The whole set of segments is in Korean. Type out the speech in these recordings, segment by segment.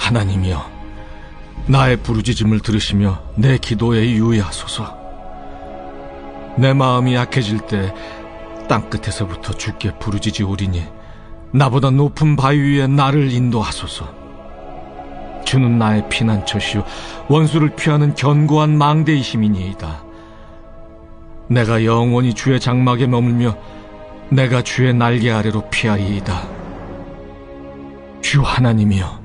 하나님이여, 나의 부르짖음을 들으시며 내 기도에 유의하소서. 내 마음이 약해질 때 땅끝에서부터 주께 부르짖으오리니 나보다 높은 바위 위에 나를 인도하소서. 주는 나의 피난처시요 원수를 피하는 견고한 망대이심이니이다. 내가 영원히 주의 장막에 머물며 내가 주의 날개 아래로 피하리이다. 주 하나님이여,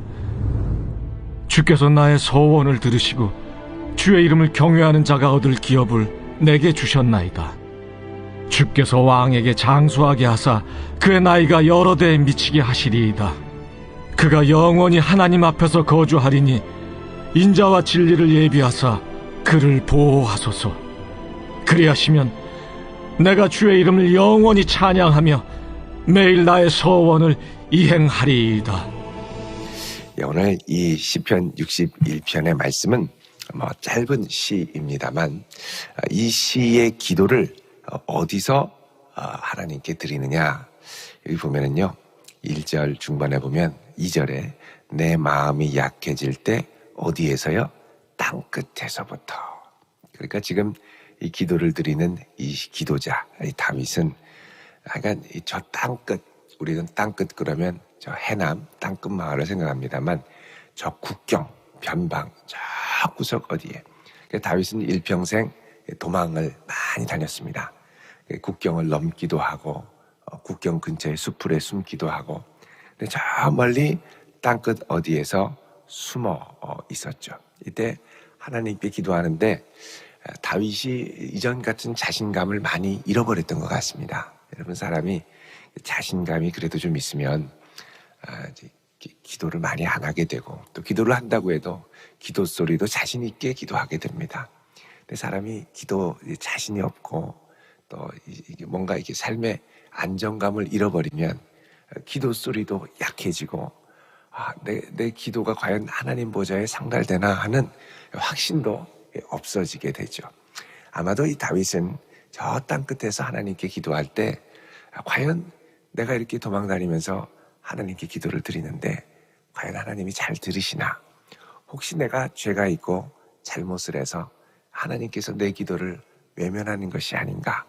주께서 나의 서원을 들으시고 주의 이름을 경외하는 자가 얻을 기업을 내게 주셨나이다. 주께서 왕에게 장수하게 하사 그의 나이가 여러 대에 미치게 하시리이다. 그가 영원히 하나님 앞에서 거주하리니 인자와 진리를 예비하사 그를 보호하소서. 그리하시면 내가 주의 이름을 영원히 찬양하며 매일 나의 서원을 이행하리이다. 오늘 이 시편 61편의 말씀은 짧은 시입니다만 이 시의 기도를 어디서 하나님께 드리느냐, 여기 보면은요 1절 중반에 보면 2절에 내 마음이 약해질 때 어디에서요? 땅끝에서부터. 그러니까 지금 이 기도를 드리는 이 기도자, 이 다윗은 약간 저 땅끝, 우리는 땅끝 그러면 저 해남 땅끝 마을을 생각합니다만 저 국경 변방 저 구석 어디에, 다윗은 일평생 도망을 많이 다녔습니다. 국경을 넘기도 하고 국경 근처의 수풀에 숨기도 하고, 근데 저 멀리 땅끝 어디에서 숨어 있었죠. 이때 하나님께 기도하는데 다윗이 이전 같은 자신감을 많이 잃어버렸던 것 같습니다. 여러분, 사람이 자신감이 그래도 좀 있으면 기도를 많이 안 하게 되고, 또 기도를 한다고 해도 기도 소리도 자신 있게 기도하게 됩니다. 근데 사람이 기도 자신이 없고 또 뭔가 이렇게 삶의 안정감을 잃어버리면 기도 소리도 약해지고 내 기도가 과연 하나님 보좌에 상달되나 하는 확신도 없어지게 되죠. 아마도 이 다윗은 저 땅끝에서 하나님께 기도할 때 과연 내가 이렇게 도망다니면서 하나님께 기도를 드리는데 과연 하나님이 잘 들으시나, 혹시 내가 죄가 있고 잘못을 해서 하나님께서 내 기도를 외면하는 것이 아닌가,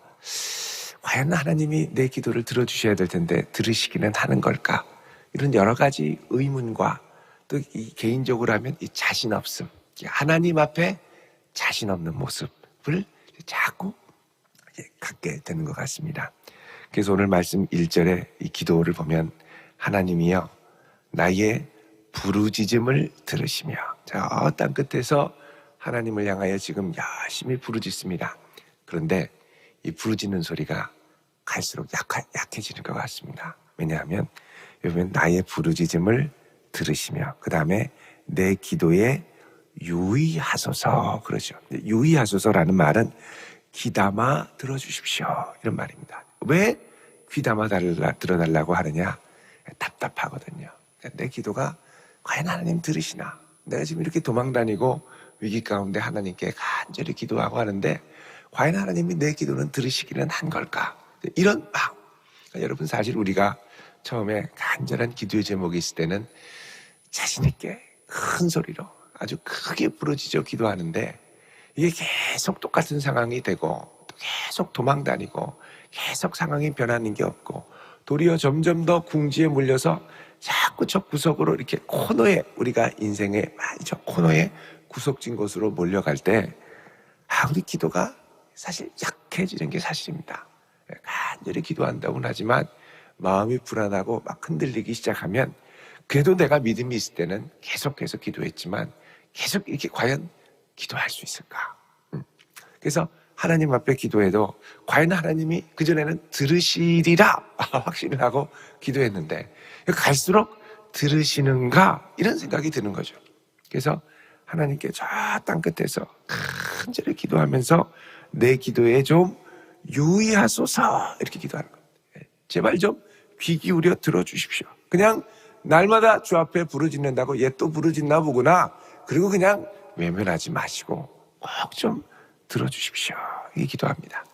과연 하나님이 내 기도를 들어주셔야 될 텐데 들으시기는 하는 걸까, 이런 여러 가지 의문과 또 이 개인적으로 하면 이 자신 없음, 하나님 앞에 자신 없는 모습을 자꾸 갖게 되는 것 같습니다. 그래서 오늘 말씀 1절에 이 기도를 보면 하나님이여 나의 부르짖음을 들으시며, 저 땅 끝에서 하나님을 향하여 지금 열심히 부르짖습니다. 그런데 이 부르짖는 소리가 갈수록 약해지는 것 같습니다. 왜냐하면 여러분, 나의 부르짖음을 들으시며 그 다음에 내 기도에 유의하소서 그러죠. 유의하소서라는 말은 귀담아 들어주십시오 이런 말입니다. 왜 귀담아 들어달라고 하느냐? 답답하거든요. 내 기도가 과연 하나님 들으시나? 내가 지금 이렇게 도망다니고 위기 가운데 하나님께 간절히 기도하고 하는데 과연 하나님이 내 기도는 들으시기는 한 걸까? 이런 마음. 그러니까 여러분, 사실 우리가 처음에 간절한 기도의 제목이 있을 때는 자신 있게 큰 소리로 아주 크게 부르짖어 기도하는데 이게 계속 똑같은 상황이 되고 계속 도망다니고 계속 상황이 변하는 게 없고 도리어 점점 더 궁지에 물려서 자꾸 저 구석으로 이렇게 코너에, 우리가 인생의 많이 저 코너에 구석진 곳으로 몰려갈 때 우리 기도가 사실 약해지는 게 사실입니다. 간절히 기도한다고는 하지만 마음이 불안하고 막 흔들리기 시작하면, 그래도 내가 믿음이 있을 때는 계속해서 기도했지만 계속 이렇게 과연 기도할 수 있을까? 그래서 하나님 앞에 기도해도 과연 하나님이 그전에는 들으시리라 확신을 하고 기도했는데 갈수록 들으시는가, 이런 생각이 드는 거죠. 그래서 하나님께 저 땅끝에서 간절히 기도하면서 내 기도에 좀 유의하소서 이렇게 기도하는 겁니다. 제발 좀 귀 기울여 들어주십시오. 그냥 날마다 주 앞에 부르짖는다고 얘 또 부르짖나 보구나, 그리고 그냥 외면하지 마시고 꼭 좀 들어주십시오, 이 기도합니다.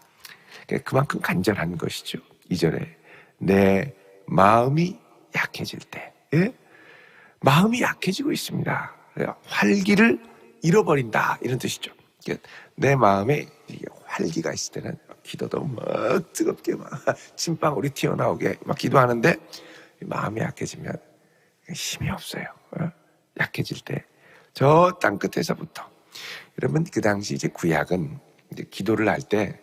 그만큼 간절한 것이죠. 2절에 내 마음이 약해질 때, 마음이 약해지고 있습니다. 활기를 잃어버린다 이런 뜻이죠. 내 마음에 활기가 있을 때는 기도도 막 뜨겁게 막 침방울이 튀어나오게 막 기도하는데 마음이 약해지면 힘이 없어요. 약해질 때 저 땅끝에서부터 여러분 그 당시 이제 구약은 이제 기도를 할 때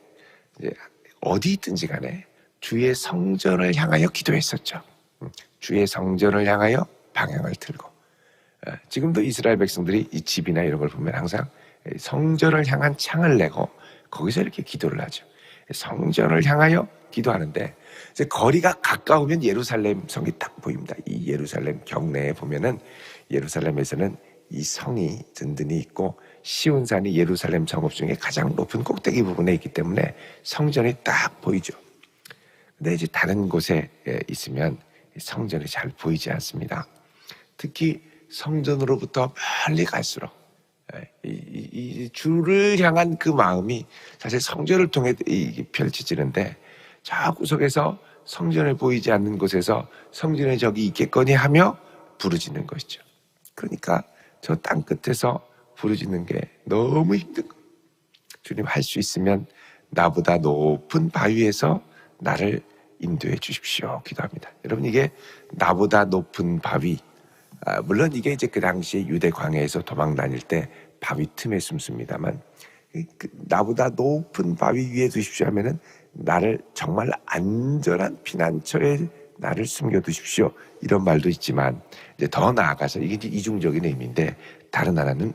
어디 있든지 간에 주의 성전을 향하여 기도했었죠. 주의 성전을 향하여 방향을 틀고 지금도 이스라엘 백성들이 이 집이나 이런 걸 보면 항상 성전을 향한 창을 내고 거기서 이렇게 기도를 하죠. 성전을 향하여 기도하는데 이제 거리가 가까우면 예루살렘 성이 딱 보입니다. 이 예루살렘 경내에 보면은 예루살렘에서는 이 성이 든든히 있고 시온산이 예루살렘 성읍 중에 가장 높은 꼭대기 부분에 있기 때문에 성전이 딱 보이죠. 근데 이제 다른 곳에 있으면 성전이 잘 보이지 않습니다. 특히 성전으로부터 멀리 갈수록 이 주를 향한 그 마음이 사실 성전을 통해 펼쳐지는데 저 구석에서 성전을 보이지 않는 곳에서 성전에 적이 있겠거니 하며 부르짖는 것이죠. 그러니까 저 땅끝에서 부르짖는 게 너무 힘든 거예요. 주님 할 수 있으면 나보다 높은 바위에서 나를 인도해 주십시오. 기도합니다. 여러분 이게 나보다 높은 바위 물론 이게 이제 그 당시에 유대 광야에서 도망 다닐 때 바위 틈에 숨습니다만 나보다 높은 바위 위에 두십시오 하면은 나를 정말 안전한 피난처에 나를 숨겨 두십시오. 이런 말도 있지만 이제 더 나아가서 이게 이제 이중적인 의미인데 다른 하나는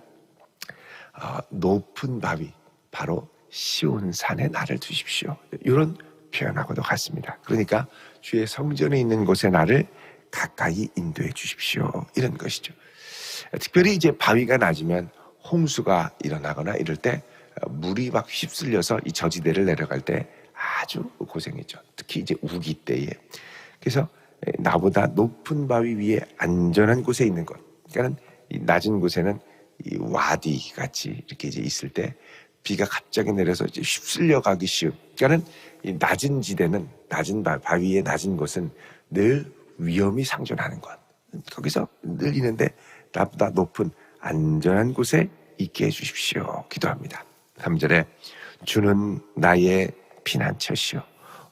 높은 바위 바로 시온산에 나를 두십시오. 이런 표현하고도 같습니다. 그러니까 주의 성전에 있는 곳에 나를 가까이 인도해 주십시오. 이런 것이죠. 특별히 이제 바위가 낮으면 홍수가 일어나거나 이럴 때 물이 막 휩쓸려서 이 저지대를 내려갈 때 아주 고생이죠. 특히 이제 우기 때에. 그래서 나보다 높은 바위 위에 안전한 곳에 있는 것. 그러니까 이 낮은 곳에는 이 와디 같이 이렇게 이제 있을 때 비가 갑자기 내려서 이제 휩쓸려 가기 쉬운. 그러니까는 이 낮은 지대는 낮은 바위의 낮은 곳은 늘 위험이 상존하는 것. 거기서 늘 있는데 나보다 높은 안전한 곳에 있게 해주십시오. 기도합니다. 3절에 주는 나의 피난처시오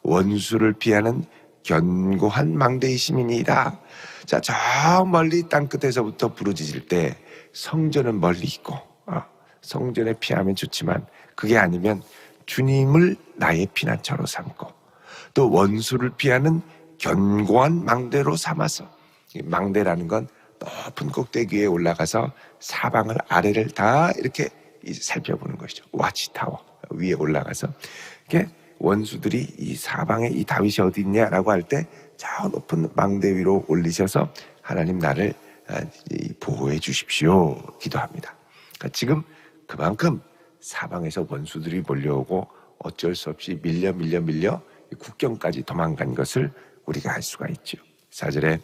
원수를 피하는 견고한 망대이심이니이다. 자, 저 멀리 땅끝에서부터 부르짖을 때 성전은 멀리 있고 성전에 피하면 좋지만 그게 아니면 주님을 나의 피난처로 삼고 또 원수를 피하는 견고한 망대로 삼아서 망대라는 건 높은 꼭대기 위에 올라가서 사방을 아래를 다 이렇게 살펴보는 것이죠. 와치타워 위에 올라가서 이렇게 원수들이 이 사방에 이 다윗이 어디 있냐라고 할 때 저 높은 망대 위로 올리셔서 하나님 나를 보호해 주십시오. 기도합니다. 그러니까 지금 그만큼 사방에서 원수들이 몰려오고 어쩔 수 없이 밀려 국경까지 도망간 것을 우리가 알 수가 있죠. 4절에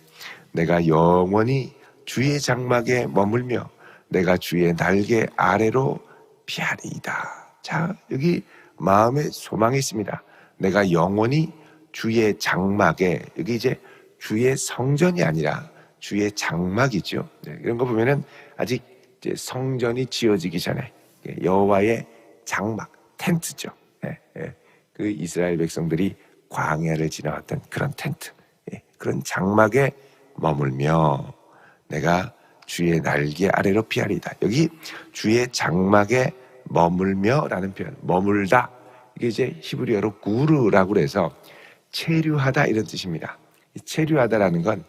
내가 영원히 주의 장막에 머물며 내가 주의 날개 아래로 피하리이다. 자, 여기 마음의 소망이 있습니다. 내가 영원히 주의 장막에, 여기 이제 주의 성전이 아니라 주의 장막이죠. 이런 거 보면은 아직 이제 성전이 지어지기 전에 여호와의 장막, 텐트죠. 그 이스라엘 백성들이 광야를 지나왔던 그런 텐트, 그런 장막에 머물며 내가 주의 날개 아래로 피하리이다. 여기 주의 장막에 머물며라는 표현, 머물다. 이게 이제 히브리어로 구르라고 해서 체류하다 이런 뜻입니다. 체류하다라는 건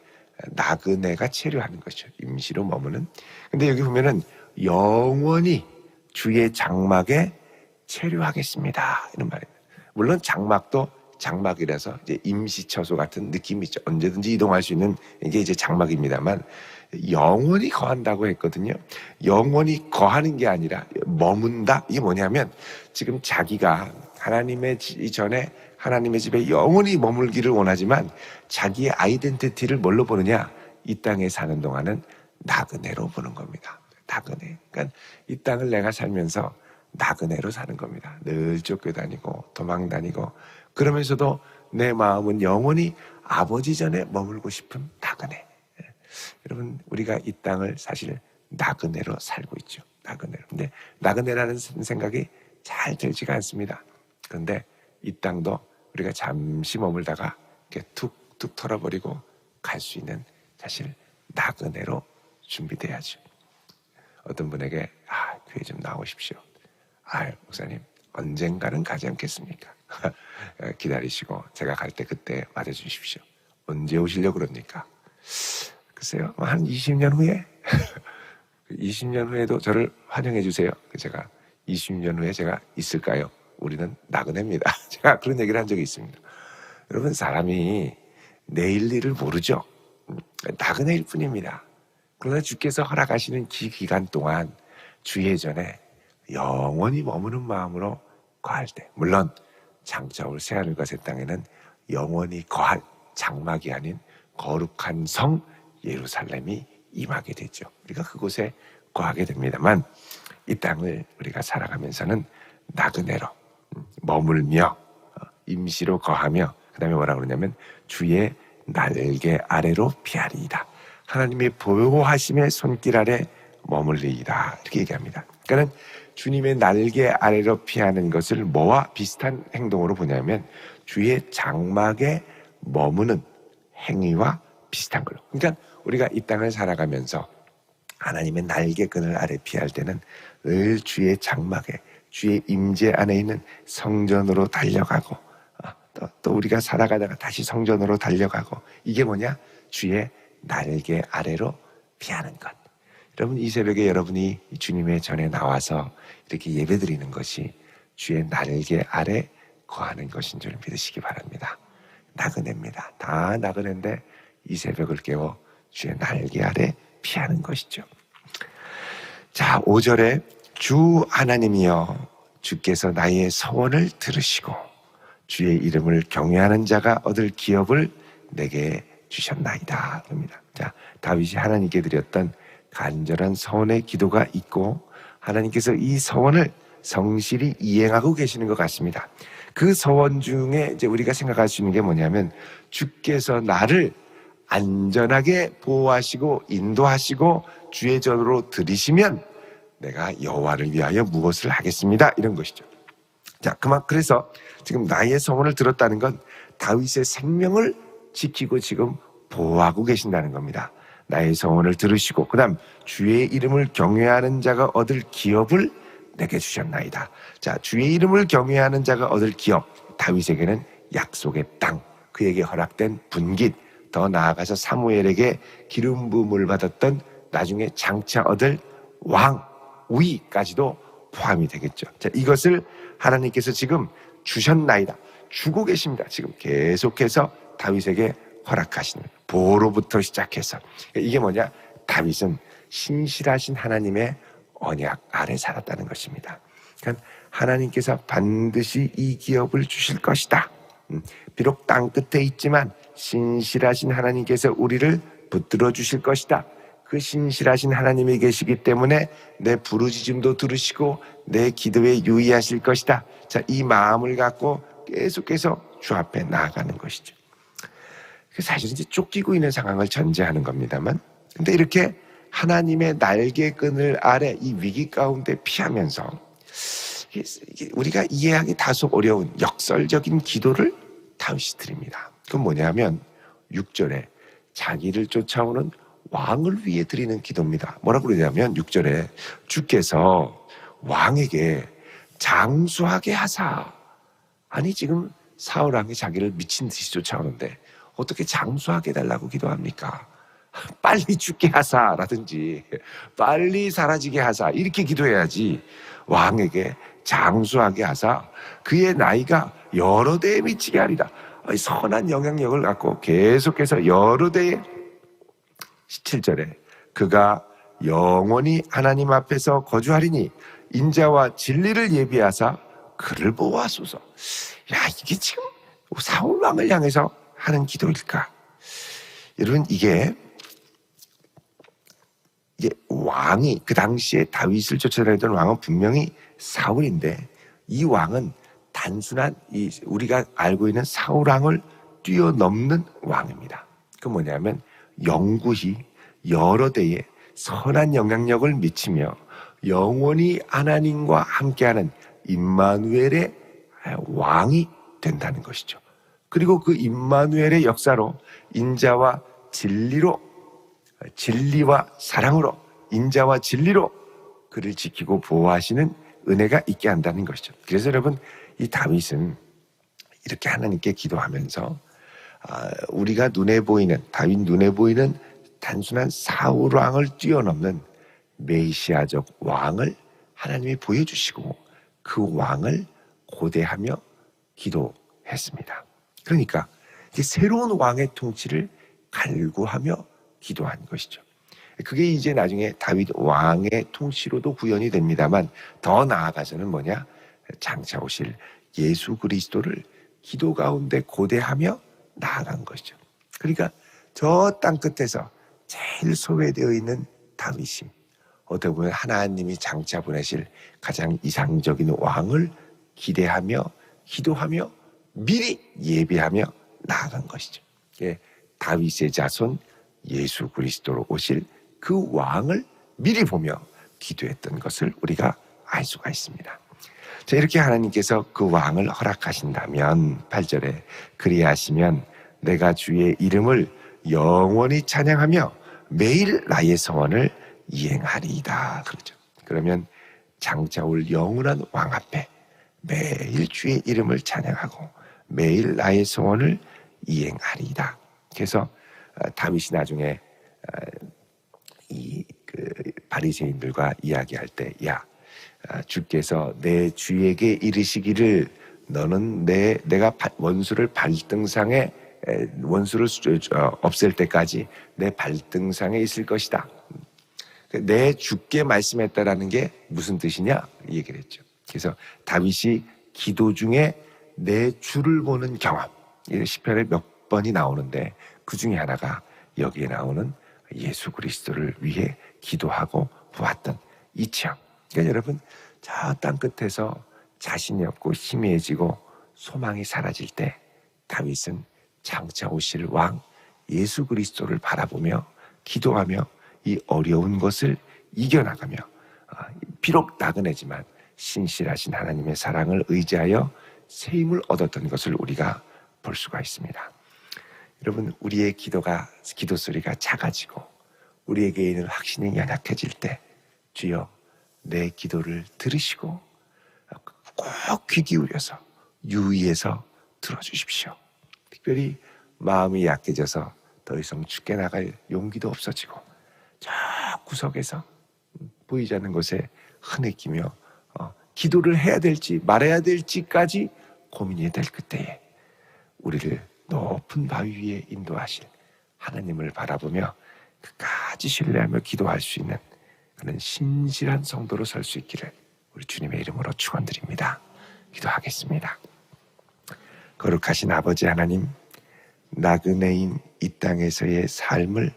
나그네가 체류하는 것이죠. 임시로 머무는. 근데 여기 보면은 영원히 주의 장막에 체류하겠습니다. 이런 말입니다. 물론 장막도 장막이라서 이제 임시처소 같은 느낌이 있죠. 언제든지 이동할 수 있는 이게 이제 장막입니다만 영원히 거한다고 했거든요. 영원히 거하는 게 아니라 머문다. 이게 뭐냐면 지금 자기가 하나님의 전에 하나님의 집에 영원히 머물기를 원하지만 자기의 아이덴티티를 뭘로 보느냐? 이 땅에 사는 동안은 나그네로 보는 겁니다. 나그네. 그러니까 이 땅을 내가 살면서 나그네로 사는 겁니다. 늘 쫓겨다니고 도망다니고 그러면서도 내 마음은 영원히 아버지 전에 머물고 싶은 나그네. 여러분, 우리가 이 땅을 사실 나그네로 살고 있죠. 나그네로. 근데 나그네라는 생각이 잘 들지가 않습니다. 그런데 이 땅도 우리가 잠시 머물다가 이렇게 툭툭 털어버리고 갈 수 있는 사실 나그네로 준비돼야죠. 어떤 분에게 교회 좀 나오십시오. 목사님 언젠가는 가지 않겠습니까? 기다리시고 제가 갈 때 그때 맞아주십시오. 언제 오시려고 그럽니까? 글쎄요, 한 20년 후에 20년 후에도 저를 환영해 주세요. 제가 20년 후에 제가 있을까요? 우리는 나그네입니다. 제가 그런 얘기를 한 적이 있습니다. 여러분, 사람이 내일 일을 모르죠. 나그네일 뿐입니다. 그러나 주께서 허락하시는 기간 동안 주의 전에 영원히 머무는 마음으로 거할 때, 물론 장차 올 새하늘과 새 땅에는 영원히 거할 장막이 아닌 거룩한 성 예루살렘이 임하게 되죠. 우리가 그곳에 거하게 됩니다만, 이 땅을 우리가 살아가면서는 나그네로 머물며 임시로 거하며, 그 다음에 뭐라고 그러냐면 주의 날개 아래로 피하리이다. 하나님의 보호하심의 손길 아래 머물리이다. 이렇게 얘기합니다. 그러니까 주님의 날개 아래로 피하는 것을 뭐와 비슷한 행동으로 보냐면 주의 장막에 머무는 행위와 비슷한 걸로. 그러니까 우리가 이 땅을 살아가면서 하나님의 날개끈을 아래 피할 때는 늘 주의 장막에, 주의 임재 안에 있는 성전으로 달려가고, 또 우리가 살아가다가 다시 성전으로 달려가고, 이게 뭐냐? 주의 날개 아래로 피하는 것. 여러분, 이 새벽에 여러분이 주님의 전에 나와서 이렇게 예배드리는 것이 주의 날개 아래 거하는 것인 줄 믿으시기 바랍니다. 나그네입니다. 다 나그네인데 이 새벽을 깨워 주의 날개 아래 피하는 것이죠. 자, 5절에 주 하나님이여 주께서 나의 서원을 들으시고 주의 이름을 경외하는 자가 얻을 기업을 내게 주셨나이다. 그럽니다. 자, 다윗이 하나님께 드렸던 간절한 서원의 기도가 있고 하나님께서 이 서원을 성실히 이행하고 계시는 것 같습니다. 그 서원 중에 이제 우리가 생각할 수 있는 게 뭐냐면 주께서 나를 안전하게 보호하시고 인도하시고 주의 전으로 들이시면 내가 여호와를 위하여 무엇을 하겠습니다. 이런 것이죠. 자, 그래서 지금 나의 소원을 들었다는 건 다윗의 생명을 지키고 지금 보호하고 계신다는 겁니다. 나의 소원을 들으시고 그다음 주의 이름을 경외하는 자가 얻을 기업을 내게 주셨나이다. 자, 주의 이름을 경외하는 자가 얻을 기업, 다윗에게는 약속의 땅, 그에게 허락된 분깃, 더 나아가서 사무엘에게 기름 부음을 받았던 나중에 장차 얻을 왕, 우위까지도 포함이 되겠죠. 자, 이것을 하나님께서 지금 주셨나이다. 주고 계십니다. 지금 계속해서 다윗에게 허락하시는 보로부터 시작해서. 이게 뭐냐? 다윗은 신실하신 하나님의 언약 아래 살았다는 것입니다. 그러니까 하나님께서 반드시 이 기업을 주실 것이다. 비록 땅 끝에 있지만 신실하신 하나님께서 우리를 붙들어 주실 것이다. 그 신실하신 하나님이 계시기 때문에 내 부르짖음도 들으시고 내 기도에 유의하실 것이다. 자, 이 마음을 갖고 계속해서 주 앞에 나아가는 것이죠. 사실은 이제 쫓기고 있는 상황을 전제하는 겁니다만, 근데 이렇게 하나님의 날개끈을 아래 이 위기 가운데 피하면서 우리가 이해하기 다소 어려운 역설적인 기도를 다윗이 드립니다. 그건 뭐냐면 6절에 자기를 쫓아오는 왕을 위해 드리는 기도입니다. 뭐라고 그러냐면 6절에 주께서 왕에게 장수하게 하사. 아니, 지금 사울 왕이 자기를 미친 듯이 쫓아오는데 어떻게 장수하게 해달라고 기도합니까? 빨리 죽게 하사라든지 빨리 사라지게 하사, 이렇게 기도해야지. 왕에게 장수하게 하사 그의 나이가 여러 대에 미치게 하리라. 선한 영향력을 갖고 계속해서 여러 대에, 17절에 그가 영원히 하나님 앞에서 거주하리니 인자와 진리를 예비하사 그를 보호하소서. 야, 이게 지금 사울 왕을 향해서 하는 기도일까? 여러분, 이게 왕이, 그 당시에 다윗을 쫓아다니던 왕은 분명히 사울인데 이 왕은 단순한 우리가 알고 있는 사울 왕을 뛰어넘는 왕입니다. 그 뭐냐면 영구히 여러 대에 선한 영향력을 미치며 영원히 하나님과 함께하는 임마누엘의 왕이 된다는 것이죠. 그리고 그 임마누엘의 역사로 인자와 진리와 사랑으로, 인자와 진리로 그를 지키고 보호하시는 은혜가 있게 한다는 것이죠. 그래서 여러분, 이 다윗은 이렇게 하나님께 기도하면서 우리가 다윗 눈에 보이는 단순한 사울 왕을 뛰어넘는 메시아적 왕을 하나님이 보여주시고 그 왕을 고대하며 기도했습니다. 그러니까 새로운 왕의 통치를 갈구하며 기도한 것이죠. 그게 이제 나중에 다윗 왕의 통치로도 구현이 됩니다만, 더 나아가서는 뭐냐? 장차 오실 예수 그리스도를 기도 가운데 고대하며 나아간 것이죠. 그러니까 저 땅 끝에서 제일 소외되어 있는 다윗이 어떻게 보면 하나님이 장차 보내실 가장 이상적인 왕을 기대하며 기도하며 미리 예비하며 나아간 것이죠. 다윗의 자손 예수 그리스도로 오실 그 왕을 미리 보며 기도했던 것을 우리가 알 수가 있습니다. 자, 이렇게 하나님께서 그 왕을 허락하신다면 8절에 그리하시면 내가 주의 이름을 영원히 찬양하며 매일 나의 소원을 이행하리이다. 그렇죠. 그러면 장차 올 영원한 왕 앞에 매일 주의 이름을 찬양하고 매일 나의 소원을 이행하리이다. 그래서 다윗이 나중에 바리새인들과 이야기할 때, 주께서 내 주에게 이르시기를 너는 내가 원수를 없앨 때까지 내 발등상에 있을 것이다. 내 주께 말씀했다라는 게 무슨 뜻이냐 이 얘기를 했죠. 그래서 다윗이 기도 중에 내 주를 보는 경험, 시편에 몇 번이 나오는데 그 중에 하나가 여기에 나오는 예수 그리스도를 위해 기도하고 보았던 이 체험. 그러니까 여러분, 저 땅 끝에서 자신이 없고 희미해지고 소망이 사라질 때 다윗은 장차 오실 왕 예수 그리스도를 바라보며 기도하며 이 어려운 것을 이겨나가며 비록 나그네지만 신실하신 하나님의 사랑을 의지하여 새 힘을 얻었던 것을 우리가 볼 수가 있습니다. 여러분, 우리의 기도 소리가 작아지고 우리에게 있는 확신이 연약해질 때 주여 내 기도를 들으시고 꼭 귀 기울여서 유의해서 들어주십시오. 특별히 마음이 약해져서 더 이상 죽게 나갈 용기도 없어지고 저 구석에서 보이지 않는 곳에 흐느끼며 기도를 해야 될지 말아야 될지까지 고민이 될 그때에 우리를 높은 바위 위에 인도하실 하나님을 바라보며 끝까지 신뢰하며 기도할 수 있는 그런 신실한 성도로 설 수 있기를 우리 주님의 이름으로 축원드립니다. 기도하겠습니다. 거룩하신 아버지 하나님, 나그네인 이 땅에서의 삶을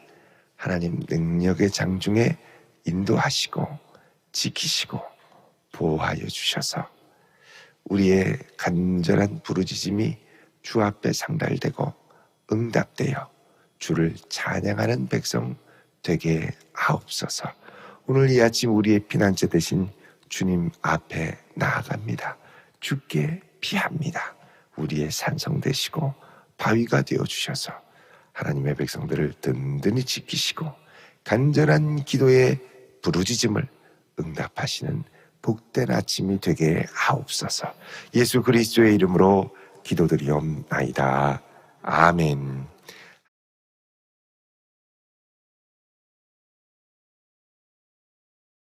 하나님 능력의 장중에 인도하시고 지키시고 보호하여 주셔서 우리의 간절한 부르짖음이 주 앞에 상달되고 응답되어 주를 찬양하는 백성 되게 하옵소서. 오늘 이 아침 우리의 피난처 되신 주님 앞에 나아갑니다. 주께 피합니다. 우리의 산성 되시고 바위가 되어주셔서 하나님의 백성들을 든든히 지키시고 간절한 기도의 부르짖음을 응답하시는 복된 아침이 되게 하옵소서. 예수 그리스도의 이름으로 기도드리옵나이다. 아멘.